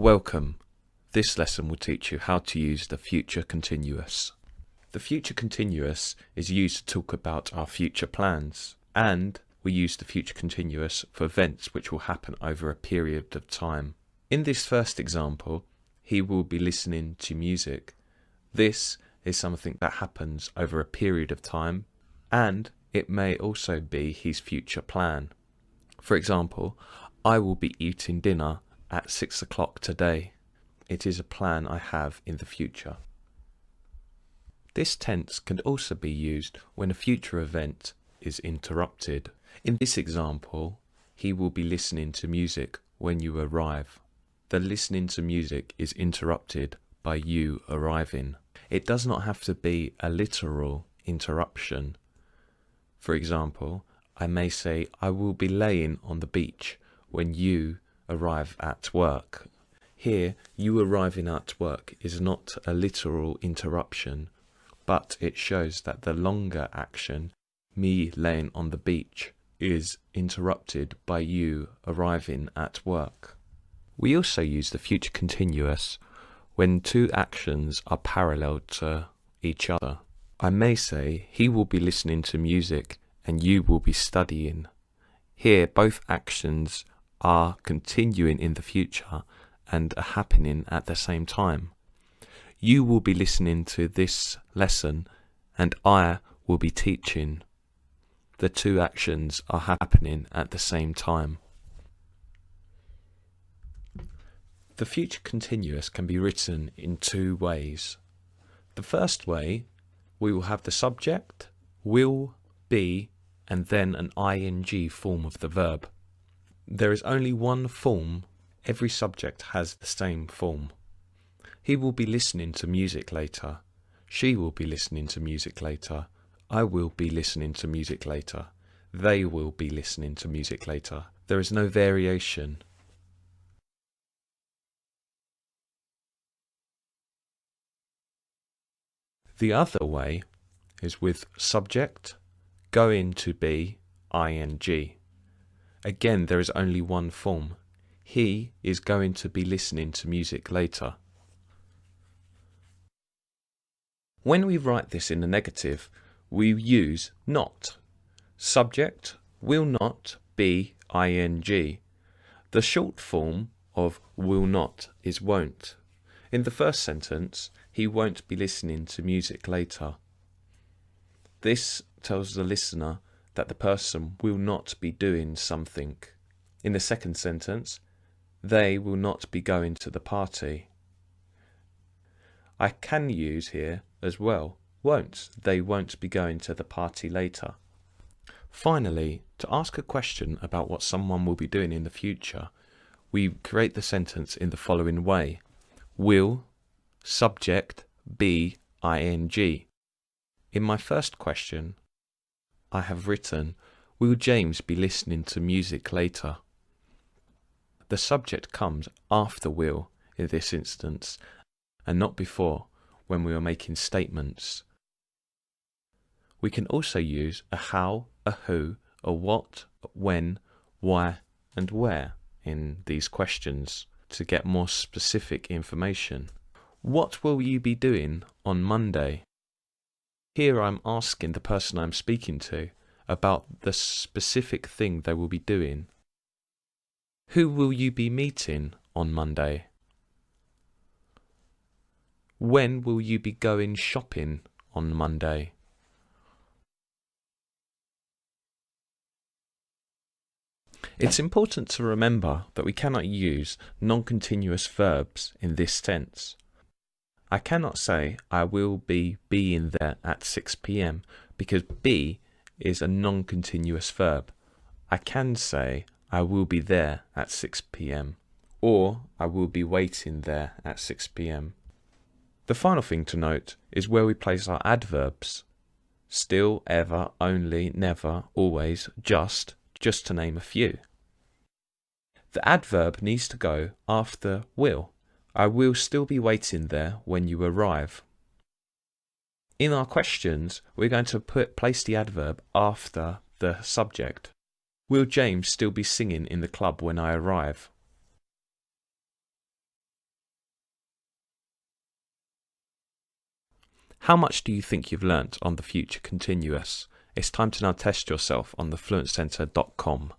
Welcome. This lesson will teach you how to use the future continuous. The future continuous is used to talk about our future plans, and we use the future continuous for events which will happen over a period of time. In this first example, he will be listening to music. This is something that happens over a period of time, and it may also be his future plan. For example, I will be eating dinner at 6 o'clock today. It is a plan I have in the future. This tense can also be used when a future event is interrupted. In this example, he will be listening to music when you arrive. The listening to music is interrupted by you arriving. It does not have to be a literal interruption. For example, I may say, I will be laying on the beach when you arrive at work. Here, you arriving at work is not a literal interruption, but it shows that the longer action, me laying on the beach, is interrupted by you arriving at work. We also use the future continuous when two actions are parallel to each other. I may say, he will be listening to music and you will be studying. Here, both actions are continuing in the future and are happening at the same time. You will be listening to this lesson and I will be teaching. The two actions are happening at the same time. The future continuous can be written in two ways. The first way, we will have the subject, will, be, and then an ing form of the verb. There is only one form. Every subject has the same form. He will be listening to music later. She will be listening to music later. I will be listening to music later. They will be listening to music later. There is no variation. The other way is with subject, going to be, ing. Again, there is only one form. He is going to be listening to music later. When we write this in the negative, we use not. Subject will not be ing. The short form of will not is won't. In the first sentence, he won't be listening to music later. This tells the listener that the person will not be doing something. In the second sentence, they will not be going to the party. I can use here as well, won't. They won't be going to the party later. Finally, to ask a question about what someone will be doing in the future, we create the sentence in the following way. Will, subject, be, ing. In my first question, I have written, will James be listening to music later? The subject comes after will in this instance, and not before when we are making statements. We can also use a how, a who, a what, when, why, and where in these questions to get more specific information. What will you be doing on Monday? Here I'm asking the person I'm speaking to about the specific thing they will be doing. Who will you be meeting on Monday? When will you be going shopping on Monday? It's important to remember that we cannot use non-continuous verbs in this tense. I cannot say I will be being there at 6 p.m. because be is a non-continuous verb. I can say I will be there at 6 p.m. or I will be waiting there at 6 p.m. The final thing to note is where we place our adverbs. Still, ever, only, never, always, just to name a few. The adverb needs to go after will. I will still be waiting there when you arrive. In our questions, we're going to place the adverb after the subject. Will James still be singing in the club when I arrive? How much do you think you've learnt on the future continuous? It's time to now test yourself on the fluentcenter.com.